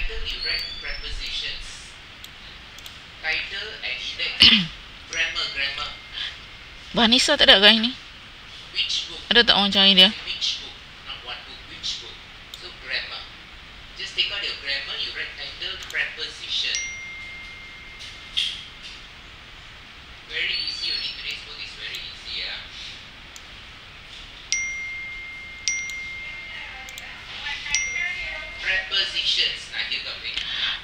title you write prepositions. Title and index grammar. Vanessa tak ada kan ini? Which book? Ada tak orang cari dia? Which book? Not one book, which book? So grammar. Just take out your grammar, you write title preposition. Very easy only, today's book is very easy, yeah. Prepositions. Nah, here come in.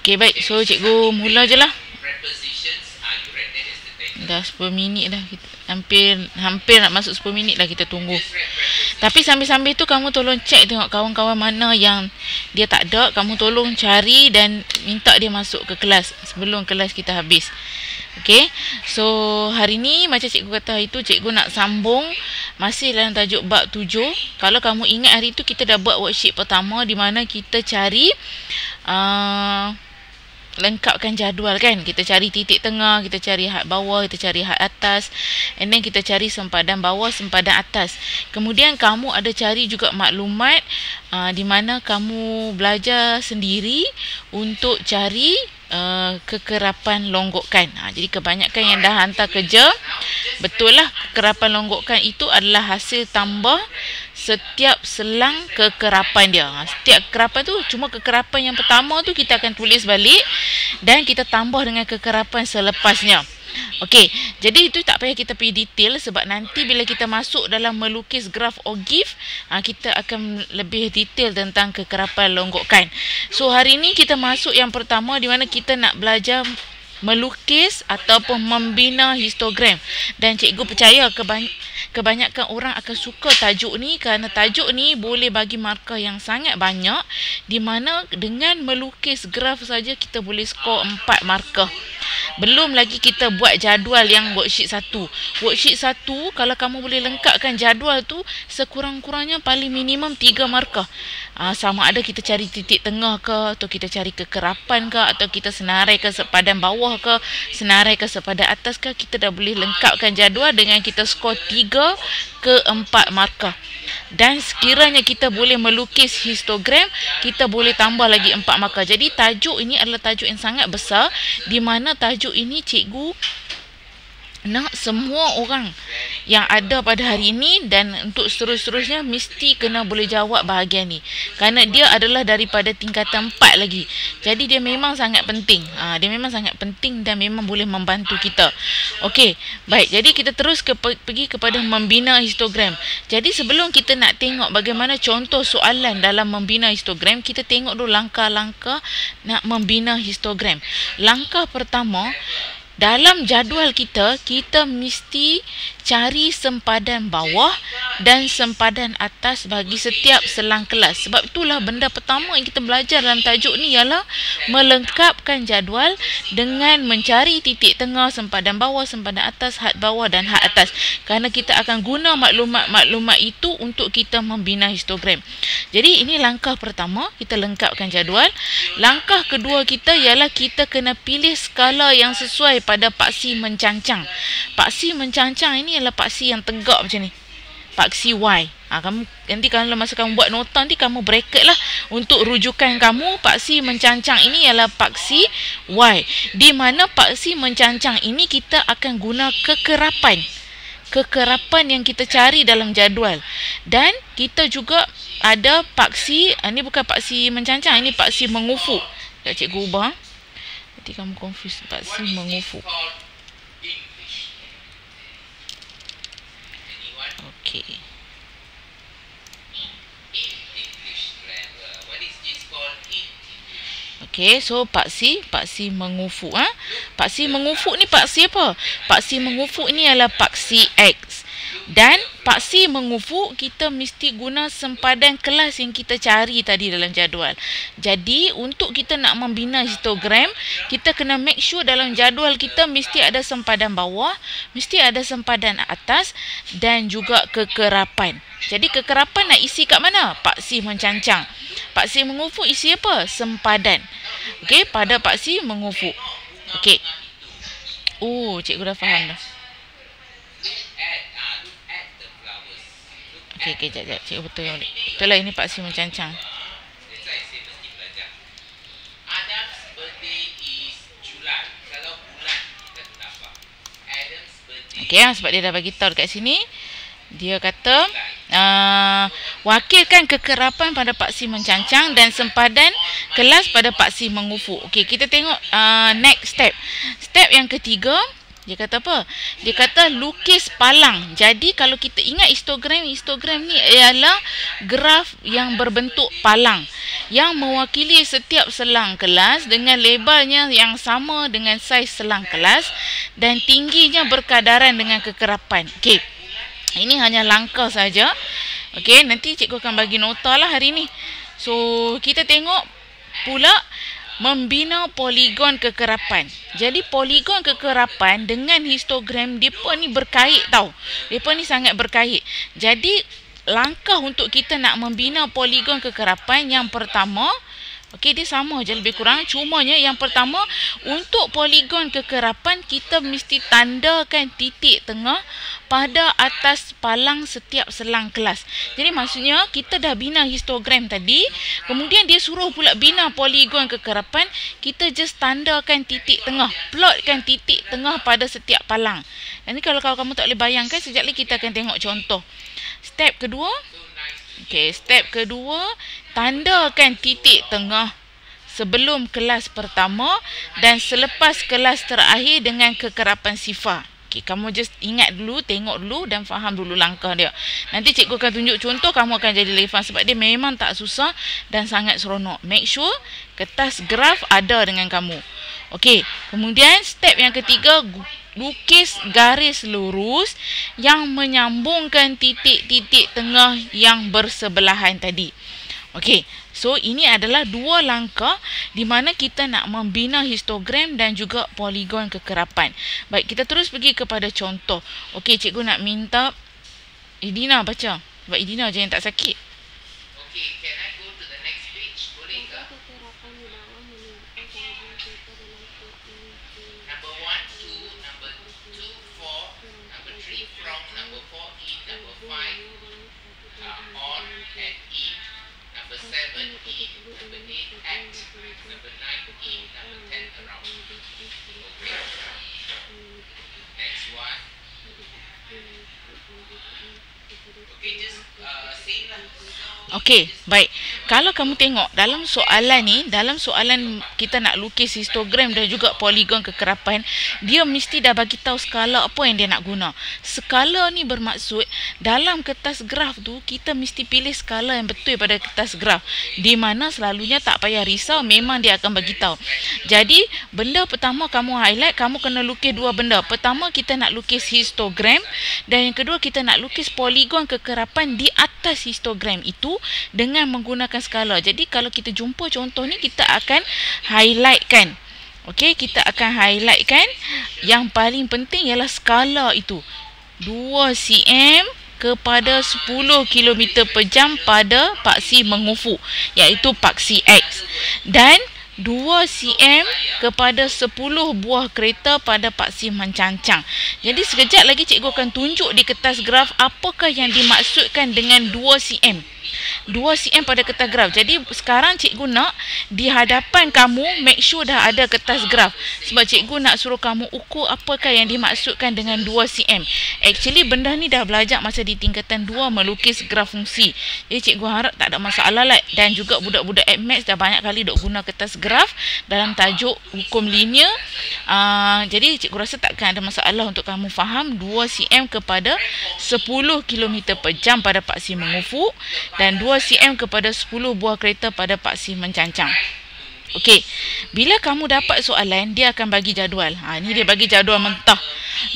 Okay, baik. So, cikgu mula je lah. Prepositions, you write that as the title. Dah 10 minit dah. Hampir nak masuk 10 minit dah kita tunggu. Just write prepositions. Tapi sambil-sambil tu kamu tolong cek tengok kawan-kawan mana yang dia tak ada. Kamu tolong cari dan minta dia masuk ke kelas sebelum kelas kita habis. Okay. So hari ni macam cikgu kata itu, cikgu nak sambung masih dalam tajuk bab 7. Kalau kamu ingat hari tu kita dah buat worksheet pertama di mana kita cari lengkapkan jadual kan. Kita cari titik tengah, kita cari had bawah, kita cari had atas, and then kita cari sempadan bawah, sempadan atas. Kemudian kamu ada cari juga maklumat di mana kamu belajar sendiri untuk cari kekerapan longgokan. Jadi kebanyakan yang dah hantar kerja, betul lah, kekerapan longgokan itu adalah hasil tambah setiap selang kekerapan dia. Setiap kekerapan tu, cuma kekerapan yang pertama tu kita akan tulis balik dan kita tambah dengan kekerapan selepasnya. Okey, jadi itu tak payah kita pergi detail sebab nanti bila kita masuk dalam melukis graf or GIF, kita akan lebih detail tentang kekerapan longgokan. So hari ni kita masuk yang pertama di mana kita nak belajar melukis ataupun membina histogram. Dan cikgu percaya kebanyakan orang akan suka tajuk ni kerana tajuk ni boleh bagi markah yang sangat banyak, di mana dengan melukis graf saja kita boleh skor 4 markah. Belum lagi kita buat jadual yang worksheet 1. Worksheet 1 kalau kamu boleh lengkapkan jadual tu sekurang-kurangnya paling minimum 3 markah. Sama ada kita cari titik tengah ke, atau kita cari kekerapan ke, atau kita senarai ke sepadan bawah ke, senarai ke sepadan atas ke, kita dah boleh lengkapkan jadual dengan kita skor 3 ke 4 markah. Dan sekiranya kita boleh melukis histogram, kita boleh tambah lagi 4 markah. Jadi tajuk ini adalah tajuk yang sangat besar, di mana tajuk ini cikgu nak semua orang yang ada pada hari ini dan untuk seterusnya mesti kena boleh jawab bahagian ni. Kerana dia adalah daripada tingkatan 4 lagi. Jadi dia memang sangat penting. Dia memang sangat penting dan memang boleh membantu kita. Okey, baik. Jadi kita terus pergi kepada membina histogram. Jadi sebelum kita nak tengok bagaimana contoh soalan dalam membina histogram, kita tengok dulu langkah-langkah nak membina histogram. Langkah pertama, dalam jadual kita mesti cari sempadan bawah dan sempadan atas bagi setiap selang kelas. Sebab itulah benda pertama yang kita belajar dalam tajuk ni ialah melengkapkan jadual dengan mencari titik tengah, sempadan bawah, sempadan atas, had bawah dan had atas. Kerana kita akan guna maklumat-maklumat itu untuk kita membina histogram. Jadi ini langkah pertama, kita lengkapkan jadual. Langkah kedua kita ialah kita kena pilih skala yang sesuai pada paksi mencancang. Paksi mencancang ini adalah paksi yang tegak macam ni. Paksi Y. Kamu nanti kalau masa kamu buat nota nanti kamu bracket lah untuk rujukan kamu. Paksi mencancang ini ialah paksi Y. Di mana paksi mencancang ini kita akan guna kekerapan. Kekerapan yang kita cari dalam jadual. Dan kita juga ada paksi, ini bukan paksi mencancang, ini paksi mengufuk. Tak cikgu ubah. Nanti kamu confuse. Paksi mengufuk. Okey. Okey, so paksi mengufuk. Paksi mengufuk ni paksi apa? Paksi mengufuk ni adalah paksi X. Dan paksi mengufuk kita mesti guna sempadan kelas yang kita cari tadi dalam jadual. Jadi untuk kita nak membina histogram, kita kena make sure dalam jadual kita mesti ada sempadan bawah, mesti ada sempadan atas dan juga kekerapan. Jadi kekerapan nak isi kat mana? Paksi mencancang. Paksi mengufuk isi apa? Sempadan. Okey, pada paksi mengufuk. Okey. Cikgu dah faham dah. Okey, jap. Cikgu betul lah ini paksi mencancang. Okey, sebab dia dah bagi tahu dekat sini. Dia kata wakilkan kekerapan pada paksi mencancang dan sempadan kelas pada paksi mengufuk. Okey, kita tengok next step. Step yang ketiga, dia kata apa? Dia kata lukis palang. Jadi kalau kita ingat histogram ni ialah graf yang berbentuk palang yang mewakili setiap selang kelas dengan lebarnya yang sama dengan saiz selang kelas dan tingginya berkadaran dengan kekerapan. Okey. Ini hanya langkah saja. Okey, nanti cikgu akan bagi nota lah hari ni. So, kita tengok pula membina poligon kekerapan. Jadi poligon kekerapan dengan histogram depa ni berkait tau. Depa ni sangat berkait. Jadi langkah untuk kita nak membina poligon kekerapan yang pertama, okey, dia sama je lebih kurang. Cumanya yang pertama, untuk poligon kekerapan kita mesti tandakan titik tengah pada atas palang setiap selang kelas. Jadi maksudnya kita dah bina histogram tadi, kemudian dia suruh pula bina poligon kekerapan, kita just tandakan titik tengah, plotkan titik tengah pada setiap palang. Nanti kalau kamu tak boleh bayangkan, sekejap lagi kita akan tengok contoh. Step kedua, okey, step kedua, tandakan titik tengah sebelum kelas pertama dan selepas kelas terakhir dengan kekerapan sifar. Okay, kamu just ingat dulu, tengok dulu dan faham dulu langkah dia. Nanti cikgu akan tunjuk contoh, kamu akan jadi lebih faham sebab dia memang tak susah dan sangat seronok. Make sure kertas graf ada dengan kamu. Okey, kemudian step yang ketiga, lukis garis lurus yang menyambungkan titik-titik tengah yang bersebelahan tadi. Okey, so ini adalah dua langkah di mana kita nak membina histogram dan juga poligon kekerapan. Baik, kita terus pergi kepada contoh. Okey, cikgu nak minta Idina baca. Sebab Idina je yang tak sakit. Okay, can I go to the next page? Boleh ke? Number 1, 2, number 2, 4, number 3, from, number 4, in, number 5, on, and in, number 7, in, number 8, at, number 9, in, number 10, around. Okay. Next one. Okay, just same lah. Okey, baik. Kalau kamu tengok dalam soalan ni, dalam soalan kita nak lukis histogram dan juga poligon kekerapan, dia mesti dah bagi tahu skala apa yang dia nak guna. Skala ni bermaksud dalam kertas graf tu kita mesti pilih skala yang betul pada kertas graf. Di mana selalunya tak payah risau, memang dia akan bagi tahu. Jadi, benda pertama kamu highlight, kamu kena lukis dua benda. Pertama, kita nak lukis histogram dan yang kedua kita nak lukis poligon kekerapan di atas histogram itu dengan menggunakan skala. Jadi kalau kita jumpa contoh ni, kita akan highlightkan. Okey, kita akan highlightkan. Yang paling penting ialah skala itu. 2 cm kepada 10 km per jam pada paksi mengufuk, iaitu paksi X. Dan 2 cm kepada 10 buah kereta pada paksi mencancang. Jadi sekejap lagi cikgu akan tunjuk di kertas graf apakah yang dimaksudkan dengan 2 cm. 2 cm pada kertas graf. Jadi sekarang cikgu nak di hadapan kamu make sure dah ada kertas graf. Sebab cikgu nak suruh kamu ukur apakah yang dimaksudkan dengan 2 cm. Actually benda ni dah belajar masa di tingkatan 2 melukis graf fungsi. Jadi cikgu harap tak ada masalah lah. Dan juga budak-budak Admaths dah banyak kali duk guna kertas graf dalam tajuk hukum linear. Jadi cikgu rasa takkan ada masalah untuk kamu faham 2 cm kepada 10 km per jam pada paksi mengufuk dan 2 cm kepada 10 buah kereta pada paksi mencancang. Okey, bila kamu dapat soalan, dia akan bagi jadual. Ni dia bagi jadual mentah.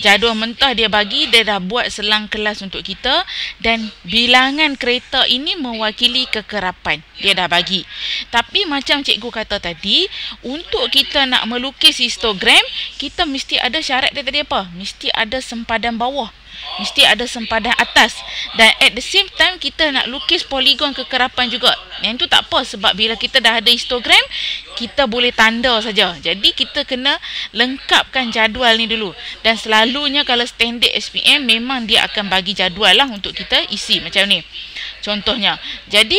Jadual mentah dia bagi, dia dah buat selang kelas untuk kita dan bilangan kereta ini mewakili kekerapan. Dia dah bagi. Tapi macam cikgu kata tadi, untuk kita nak melukis histogram, kita mesti ada syarat dia tadi apa? Mesti ada sempadan bawah. Mesti ada sempadan atas. Dan at the same time kita nak lukis poligon kekerapan juga. Yang tu tak apa sebab bila kita dah ada histogram, kita boleh tanda saja. Jadi kita kena lengkapkan jadual ni dulu. Dan selalunya kalau standard SPM memang dia akan bagi jadual lah untuk kita isi macam ni. Contohnya. Jadi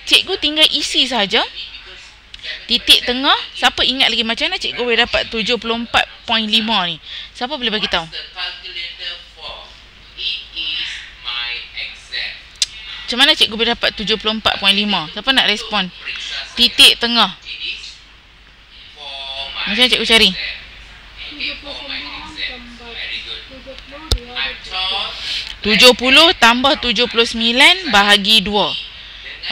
cikgu tinggal isi saja. Titik tengah. Siapa ingat lagi macam mana cikgu boleh dapat 74.5 ni? Siapa boleh bagi tahu? Macam mana cikgu boleh dapat 74.5? Siapa nak respon? Titik tengah. Macam mana cikgu cari? 70 tambah 79 bahagi 2.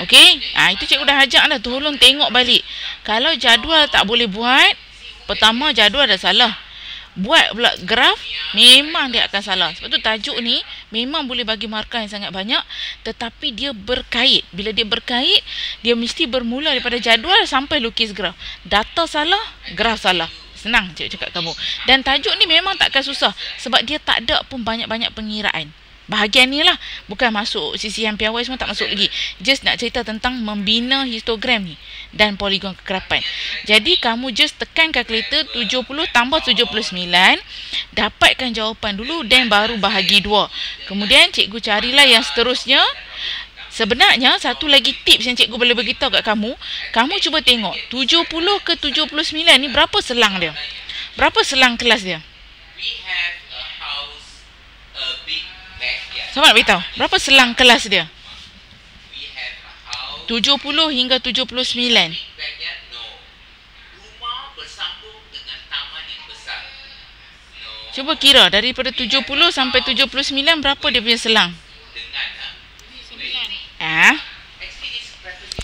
Okey? Itu cikgu dah ajak dah. Tolong tengok balik. Kalau jadual tak boleh buat, pertama jadual dah salah. Buat pula graf, memang dia akan salah. Sebab tu tajuk ni memang boleh bagi markah yang sangat banyak, tetapi dia berkait. Bila dia berkait, dia mesti bermula daripada jadual sampai lukis graf. Data salah, graf salah. Senang cikgu cakap kamu. Dan tajuk ni memang takkan susah, sebab dia tak ada pun banyak-banyak pengiraan. Bahagian ni lah, bukan masuk sisihan piawai, semua tak masuk lagi. Just nak cerita tentang membina histogram ni dan poligon kekerapan. Jadi kamu just tekan kalkulator 70 tambah 79, dapatkan jawapan dulu dan baru bahagi 2. Kemudian cikgu carilah yang seterusnya. Sebenarnya satu lagi tips yang cikgu boleh beritahu kat kamu, kamu cuba tengok 70 ke 79 ni berapa selang dia? Berapa selang kelas dia? Siapa nak beritahu? Berapa selang kelas dia? 70 hingga 79. Cuba kira daripada 70 sampai 79 berapa dia punya selang?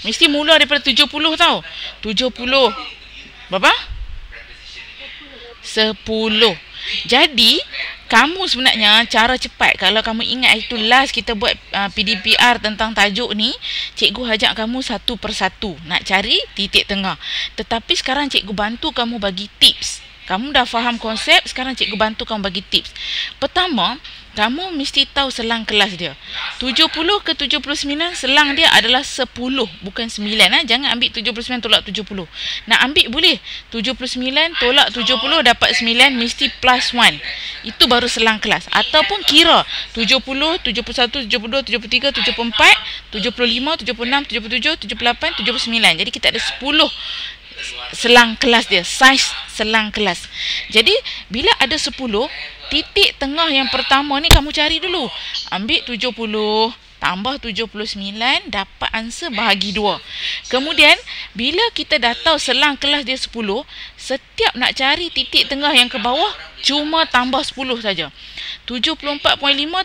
Mesti mula daripada 70 tau. 70 berapa? 10. Jadi kamu sebenarnya cara cepat, kalau kamu ingat itu last kita buat PDPR tentang tajuk ni, cikgu ajak kamu satu persatu nak cari titik tengah. Tetapi sekarang cikgu bantu kamu bagi tips. Kamu dah faham konsep, sekarang cikgu bantu kamu bagi tips. Pertama, kamu mesti tahu selang kelas dia. 70 ke 79 selang dia adalah 10, bukan 9. Jangan ambil 79 tolak 70. Nak ambil boleh. 79 tolak 70 dapat 9, mesti plus 1. Itu baru selang kelas. Ataupun kira 70, 71, 72, 73, 74, 75, 76, 77, 78, 79. Jadi kita ada 10 selang kelas dia, size selang kelas. Jadi bila ada 10, titik tengah yang pertama ni kamu cari dulu. Ambil 70 tambah 79 dapat answer bahagi 2. Kemudian bila kita dah tahu selang kelas dia 10, setiap nak cari titik tengah yang ke bawah cuma tambah 10 saja. 74.5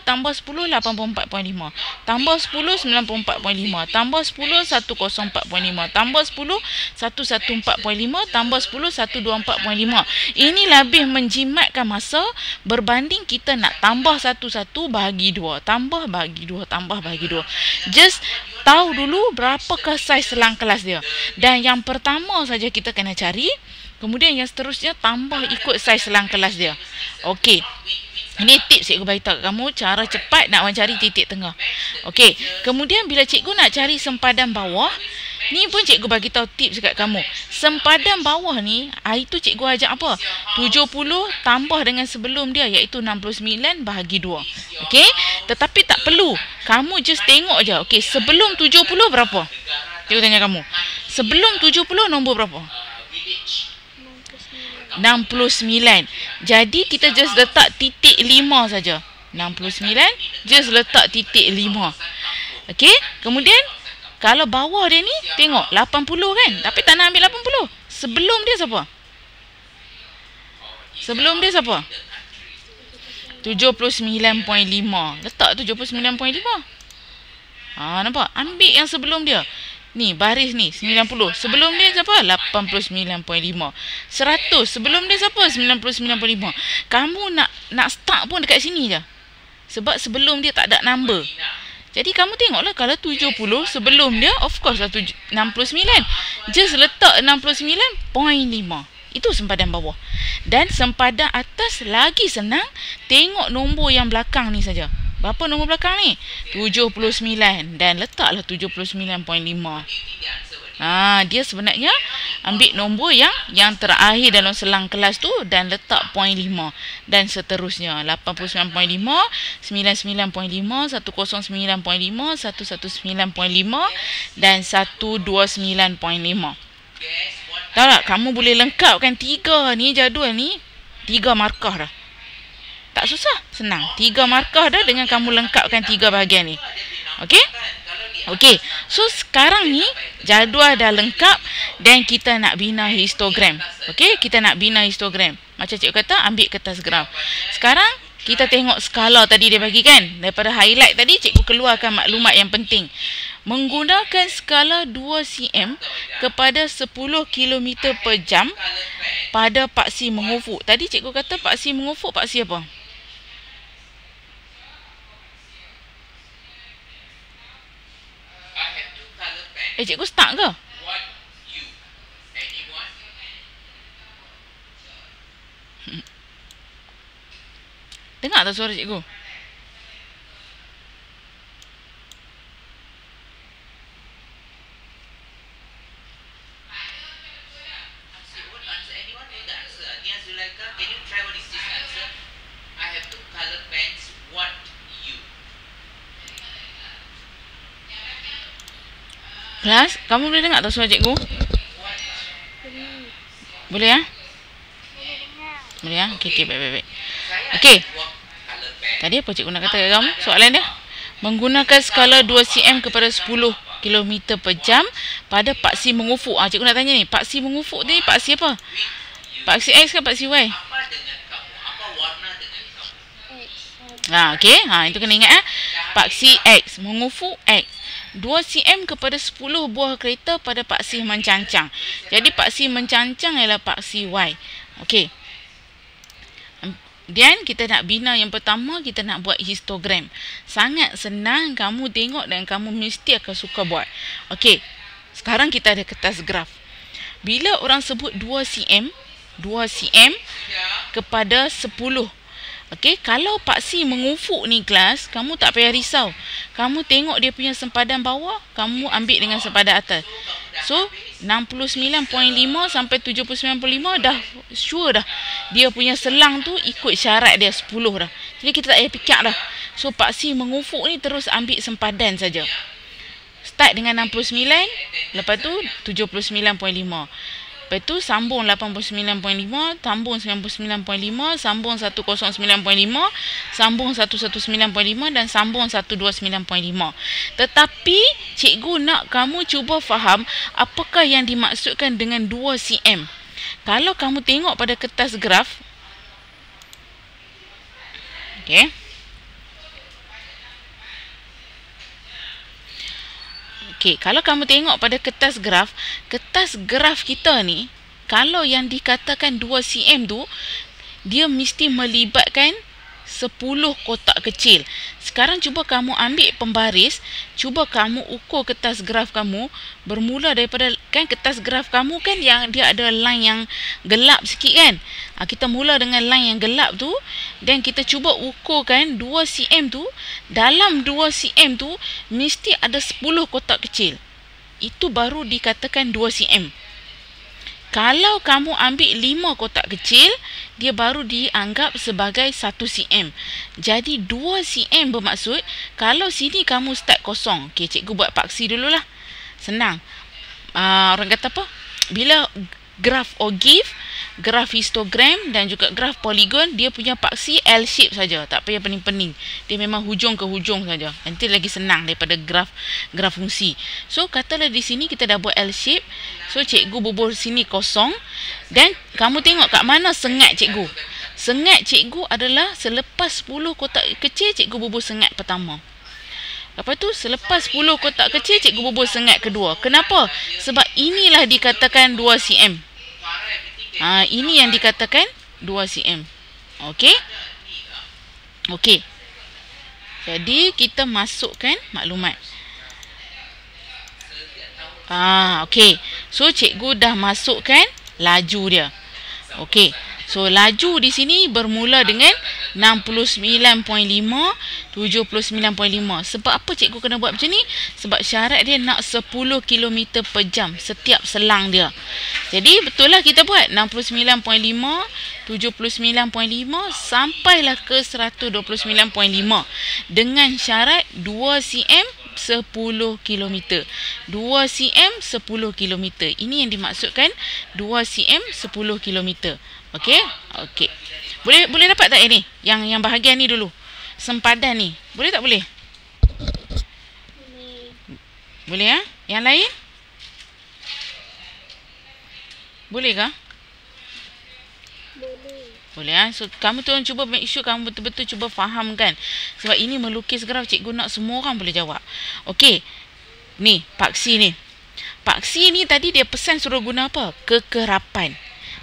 tambah 10 84.5, tambah 10 94.5, tambah 10 104.5, tambah 10 114.5, tambah 10 124.5. Ini lebih menjimatkan masa berbanding kita nak tambah 1 bahagi 2, tambah bahagi 2, tambah bahagi 2. Just tahu dulu berapakah saiz selang kelas dia. Dan yang pertama saja kita kena cari. Kemudian yang seterusnya tambah ikut saiz selang kelas dia. Okey. Ini tips cikgu beritahu kamu cara cepat nak mencari titik tengah. Okey. Kemudian bila cikgu nak cari sempadan bawah, ni pun cikgu bagi tahu tips dekat kamu. Sempadan bawah ni, itu cikgu ajak apa? 70 tambah dengan sebelum dia, iaitu 69 bahagi 2. Okey? Tetapi tak perlu. Kamu just tengok je. Okey, sebelum 70 berapa? Cikgu tanya kamu. Sebelum 70 nombor berapa? 69. Jadi kita just letak titik 5 saja. 69 just letak titik 5. Okey? Kemudian kalau bawah dia ni tengok 80 kan? Tapi tak nak ambil 80. Sebelum dia siapa? Sebelum dia siapa? 79.5. Letak 79.5. Nampak? Ambil yang sebelum dia. Ni baris ni 90. Sebelum dia siapa? 89.5. 100. Sebelum dia siapa? 99.5. Kamu nak start pun dekat sini je. Sebab sebelum dia tak ada number. Jadi kamu tengoklah, kalau 70 sebelum dia of course lah 69. Just letak 69.5. Itu sempadan bawah. Dan sempadan atas lagi senang. Tengok nombor yang belakang ni saja. Berapa nombor belakang ni? 79. Dan letaklah 79.5. Dia sebenarnya ambil nombor yang terakhir dalam selang kelas tu dan letak 0.5. Dan seterusnya. 89.5, 99.5, 109.5, 119.5 dan 129.5. Tahu tak? Kamu boleh lengkapkan 3 ni jadual ni. 3 markah dah. Tak susah, senang. 3 markah dah dengan kamu lengkapkan 3 bahagian ni. Okey? Okey, so sekarang ni jadual dah lengkap dan kita nak bina histogram. Okey, kita nak bina histogram. Macam cikgu kata, ambil kertas graf. Sekarang kita tengok skala tadi dia bagi kan. Daripada highlight tadi, cikgu keluarkan maklumat yang penting. Menggunakan skala 2 cm kepada 10 km per jam pada paksi mengufuk. Tadi cikgu kata paksi mengufuk, paksi apa? Cikgu start ke? Dengar tak suara cikgu? Kelas, kamu boleh dengar tak suara cikgu? Boleh ya? Boleh ya? Okey, baik. Okey. Tadi apa cikgu nak kata kat kamu? Soalan dia? Menggunakan skala 2 cm kepada 10 km per jam pada paksi mengufuk. Cikgu nak tanya ni, paksi mengufuk ni paksi apa? Paksi X ke paksi Y? Okey. Itu kena ingat paksi X, mengufuk X. 2 cm kepada 10 buah kereta pada paksi mencancang. Jadi paksi mencancang ialah paksi Y. Okey. Dan kita nak bina yang pertama, kita nak buat histogram. Sangat senang, kamu tengok dan kamu mesti akan suka buat. Okey. Sekarang kita ada kertas graf. Bila orang sebut 2 cm kepada 10. Okey, kalau paksi mengufuk ni kelas, kamu tak payah risau. Kamu tengok dia punya sempadan bawah, kamu ambil dengan sempadan atas. So, 69.5 sampai 79.5 dah sure dah. Dia punya selang tu ikut syarat dia 10 dah. Jadi kita tak payah fikir dah. So, paksi mengufuk ni terus ambil sempadan saja. Start dengan 69, lepas tu 79.5. Lepas tu sambung 89.5, sambung 99.5, sambung 109.5, sambung 119.5 dan sambung 129.5. Tetapi cikgu nak kamu cuba faham apakah yang dimaksudkan dengan 2 cm. Kalau kamu tengok pada kertas graf, okey. Okey, kalau kamu tengok pada kertas graf kita ni, kalau yang dikatakan 2 cm tu, dia mesti melibatkan 10 kotak kecil. Sekarang cuba kamu ambil pembaris, cuba kamu ukur kertas graf kamu, bermula daripada, kan kertas graf kamu kan yang dia ada line yang gelap sikit kan. Kita mula dengan line yang gelap tu, dan kita cuba ukurkan 2 cm tu, dalam 2 cm tu mesti ada 10 kotak kecil. Itu baru dikatakan 2 cm. Kalau kamu ambil 5 kotak kecil, dia baru dianggap sebagai 1 cm. Jadi 2 cm bermaksud, kalau sini kamu start kosong. Okey, cikgu buat paksi dululah. Senang. Orang kata apa? Bila graf ogive, graf histogram dan juga graf polygon, dia punya paksi L shape saja, tak payah pening-pening. Dia memang hujung ke hujung saja. Nanti lagi senang daripada graf fungsi. So katalah di sini kita dah buat L shape. So cikgu bubuh sini kosong, dan kamu tengok kat mana sengat cikgu. Sengat cikgu adalah selepas 10 kotak kecil, cikgu bubuh sengat pertama. Lepas tu selepas 10 kotak kecil, cikgu bubuh sengat kedua. Kenapa? Sebab inilah dikatakan 2 cm. Ini yang dikatakan 2 cm. Okey? Okey. Jadi kita masukkan maklumat. Okey. So cikgu dah masukkan laju dia. Okey. So laju di sini bermula dengan 69.5, 79.5. Sebab apa cikgu kena buat macam ni? Sebab syarat dia nak 10 km per jam setiap selang dia. Jadi betul lah kita buat 69.5, 79.5 sampailah ke 129.5 dengan syarat 2 cm 10 km. 2 cm 10 km. Ini yang dimaksudkan 2 cm 10 km. Okey? Okey. Boleh dapat tak ini? Yang bahagian ni dulu. Sempadan ni. Boleh tak boleh? Boleh ya? Yang lain? Boleh kah? Boleh ya? So, kamu tolong cuba make sure kamu betul-betul cuba fahamkan. Sebab ini melukis graf, cikgu nak semua orang boleh jawab. Okey. Ni, paksi ni. Paksi ni tadi dia pesan suruh guna apa? Kekerapan.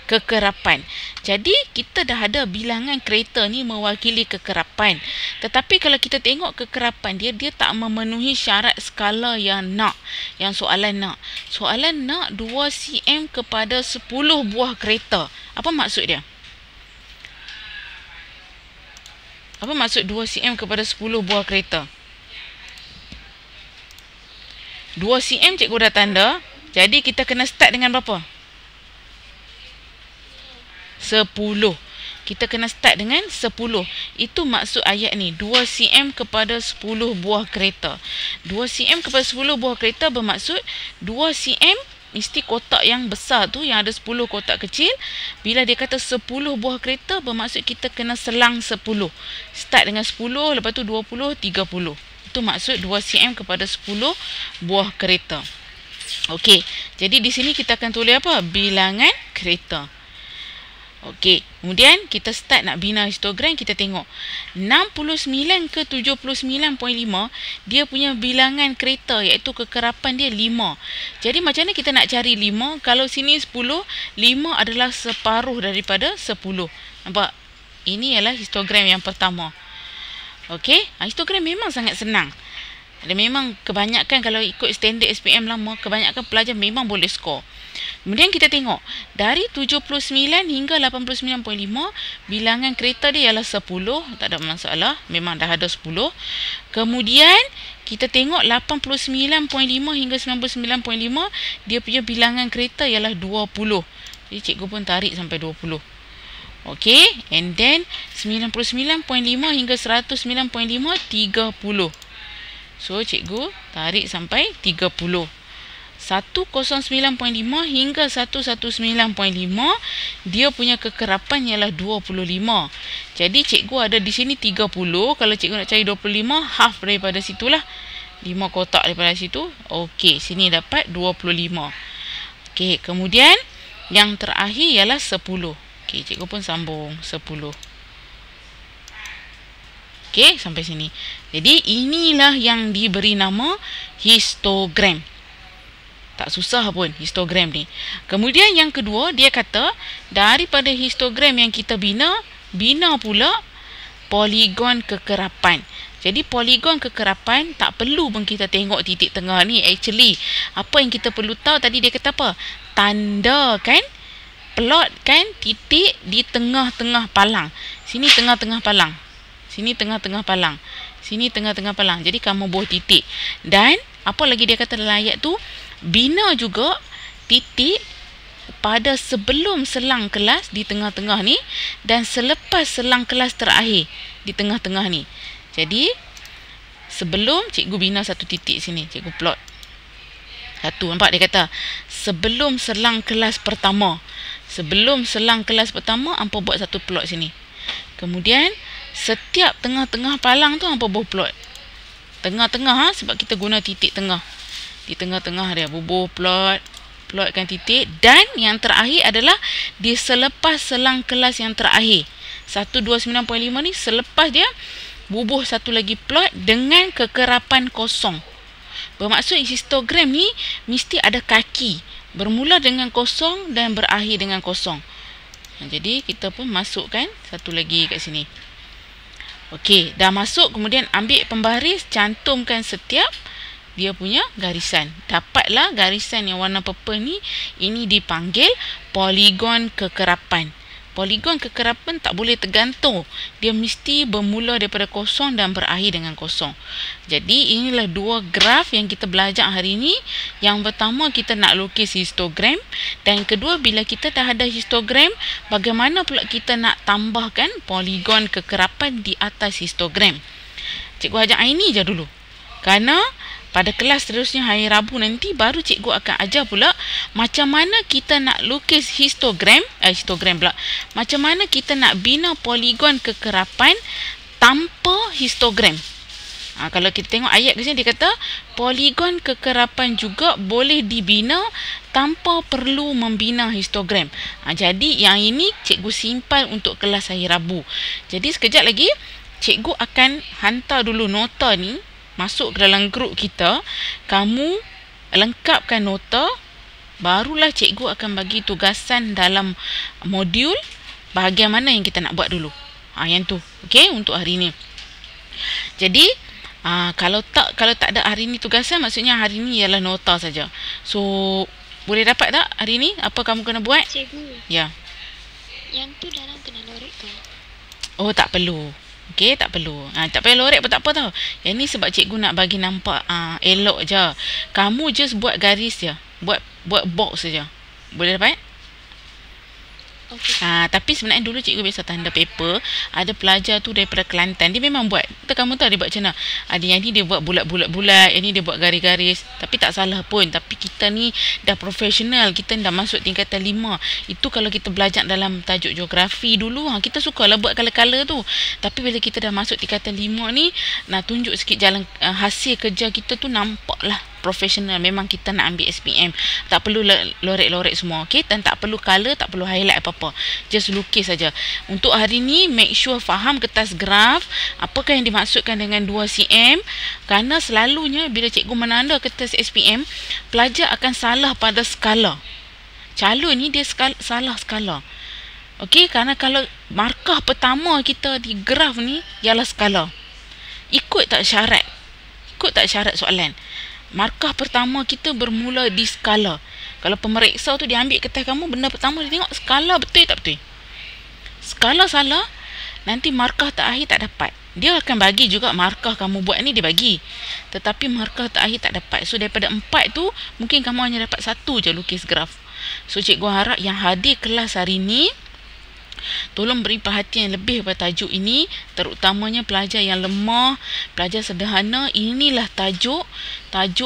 Kekerapan. Jadi, kita dah ada bilangan kereta ni mewakili kekerapan. Tetapi kalau kita tengok kekerapan dia, dia tak memenuhi syarat skala yang nak. Yang soalan nak. Soalan nak 2 cm kepada 10 buah kereta. Apa maksud dia? Apa maksud 2 cm kepada 10 buah kereta? 2 cm cikgu dah tanda. Jadi kita kena start dengan berapa? 10. Kita kena start dengan 10. Itu maksud ayat ni. 2 cm kepada 10 buah kereta. 2 cm kepada 10 buah kereta bermaksud 2 cm mesti kotak yang besar tu yang ada 10 kotak kecil. Bila dia kata 10 buah kereta bermaksud kita kena selang 10. Start dengan 10, lepas tu 20, 30. Itu maksud 2 cm kepada 10 buah kereta. Okey, jadi di sini kita akan tulis apa? Bilangan kereta. Okey, kemudian kita start nak bina histogram. Kita tengok 69 ke 79.5 dia punya bilangan kereta, iaitu kekerapan dia 5. Jadi macam mana kita nak cari 5? Kalau sini 10, 5 adalah separuh daripada 10. Nampak? Ini ialah histogram yang pertama. Okey, histogram memang sangat senang. Dan memang kebanyakan kalau ikut standard SPM lama, kebanyakan pelajar memang boleh skor. Kemudian kita tengok dari 79 hingga 89.5 bilangan kereta dia ialah 10, tak ada masalah, memang dah ada 10. Kemudian kita tengok 89.5 hingga 99.5 dia punya bilangan kereta ialah 20. Jadi cikgu pun tarik sampai 20. Okey, and then 99.5 hingga 109.5 30. So cikgu tarik sampai 30. 109.5 hingga 119.5 dia punya kekerapan ialah 25. Jadi cikgu ada di sini 30. Kalau cikgu nak cari 25, half daripada situlah. 5 kotak daripada situ. Okey, sini dapat 25. Okey, kemudian yang terakhir ialah 10. Okey, cikgu pun sambung 10. Okey, sampai sini. Jadi inilah yang diberi nama histogram. Tak susah pun histogram ni. Kemudian yang kedua, dia kata daripada histogram yang kita bina pula poligon kekerapan. Jadi poligon kekerapan tak perlu pun kita tengok titik tengah ni. Actually, apa yang kita perlu tahu tadi dia kata apa? Tandakan, plotkan titik di tengah-tengah palang. Sini tengah-tengah palang. Sini tengah-tengah palang. Sini tengah-tengah palang. Jadi kamu buat titik. Dan apa lagi dia kata dalam ayat tu? Bina juga titik pada sebelum selang kelas di tengah-tengah ni dan selepas selang kelas terakhir di tengah-tengah ni. Jadi sebelum cikgu bina satu titik sini, cikgu plot. Satu, nampak dia kata sebelum selang kelas pertama. Sebelum selang kelas pertama, hampa buat satu plot sini. Kemudian setiap tengah-tengah palang tu hampa bubuh plot. Tengah-tengah sebab kita guna titik tengah. Di tengah-tengah dia bubuh plot, plotkan titik. Dan yang terakhir adalah di selepas selang kelas yang terakhir. 129.5 ni selepas dia bubuh satu lagi plot dengan kekerapan kosong. Bermaksud histogram ni mesti ada kaki. Bermula dengan kosong dan berakhir dengan kosong. Jadi kita pun masukkan satu lagi kat sini. Okey, dah masuk, kemudian ambil pembaris, cantumkan setiap dia punya garisan. Dapatlah garisan yang warna purple ni, ini dipanggil poligon kekerapan. Poligon kekerapan tak boleh tergantung. Dia mesti bermula daripada kosong dan berakhir dengan kosong. Jadi inilah dua graf yang kita belajar hari ini. Yang pertama kita nak lukis histogram. Dan kedua, bila kita dah ada histogram, bagaimana pula kita nak tambahkan poligon kekerapan di atas histogram. Cikgu ajak hari ni je dulu. Kerana pada kelas seterusnya hari Rabu nanti baru cikgu akan ajar pula macam mana kita nak lukis histogram pula. Macam mana kita nak bina poligon kekerapan tanpa histogram. Kalau kita tengok ayat ke sini, dia kata poligon kekerapan juga boleh dibina tanpa perlu membina histogram. Jadi yang ini cikgu simpan untuk kelas hari Rabu. Jadi sekejap lagi cikgu akan hantar dulu nota ni masuk ke dalam grup kita. Kamu lengkapkan nota, barulah cikgu akan bagi tugasan dalam modul bahagian mana yang kita nak buat dulu. Yang tu. Okey, untuk hari ni. Jadi kalau tak ada hari ni tugasan, maksudnya hari ni ialah nota saja. So boleh dapat tak hari ni apa kamu kena buat? Cikgu. Ya. Yang tu dalam kena lorek ke? Oh, tak perlu. Okey, tak perlu. Tak payah lorek pun tak apa tau. Yang ni sebab cikgu nak bagi nampak elok je. Kamu just buat garis je. Buat box saja. Boleh dapat? Okay. Tapi sebenarnya dulu cikgu biasa tanda paper. Ada pelajar tu daripada Kelantan, dia memang buat. Kamu tahu dia buat macam mana? Ada yang ni dia buat bulat-bulat, yang ni dia buat garis-garis. Tapi tak salah pun. Tapi kita ni dah profesional, kita dah masuk tingkatan 5. Itu kalau kita belajar dalam tajuk geografi dulu, kita sukalah buat color-color tu. Tapi bila kita dah masuk tingkatan 5 ni, nak tunjuk sikit jalan hasil kerja kita tu, nampaklah profesional. Memang kita nak ambil SPM. Tak perlu lorek-lorek semua. Okay? Dan tak perlu color, tak perlu highlight apa-apa. Just lukis saja. Untuk hari ni, make sure faham kertas graf. Apakah yang dimaksudkan dengan 2 cm. Kerana selalunya bila cikgu menanda kertas SPM, pelajar akan salah pada skala. Calon ni dia salah skala. Okey, kerana kalau markah pertama kita di graf ni ialah skala. Ikut tak syarat soalan. Markah pertama kita bermula di skala. Kalau pemeriksa tu dia ambil kertas kamu, benda pertama dia tengok skala betul tak betul. Skala salah, nanti markah terakhir tak dapat. Dia akan bagi juga markah kamu buat ni, dia bagi. Tetapi markah terakhir tak dapat. So daripada 4 tu, mungkin kamu hanya dapat 1 je lukis graf. So cikgu harap yang hadir kelas hari ni, tolong beri perhatian lebih pada tajuk ini, terutamanya pelajar yang lemah, pelajar sederhana. Inilah tajuk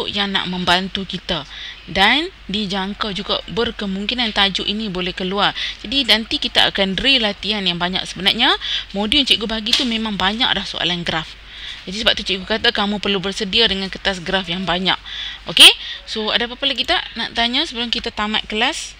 yang nak membantu kita. Dan dijangka juga berkemungkinan tajuk ini boleh keluar. Jadi nanti kita akan drill latihan yang banyak. Sebenarnya modul yang cikgu bagi tu memang banyak dah soalan graf. Jadi sebab tu cikgu kata kamu perlu bersedia dengan kertas graf yang banyak. Okey? So ada apa-apa lagi tak nak tanya sebelum kita tamat kelas?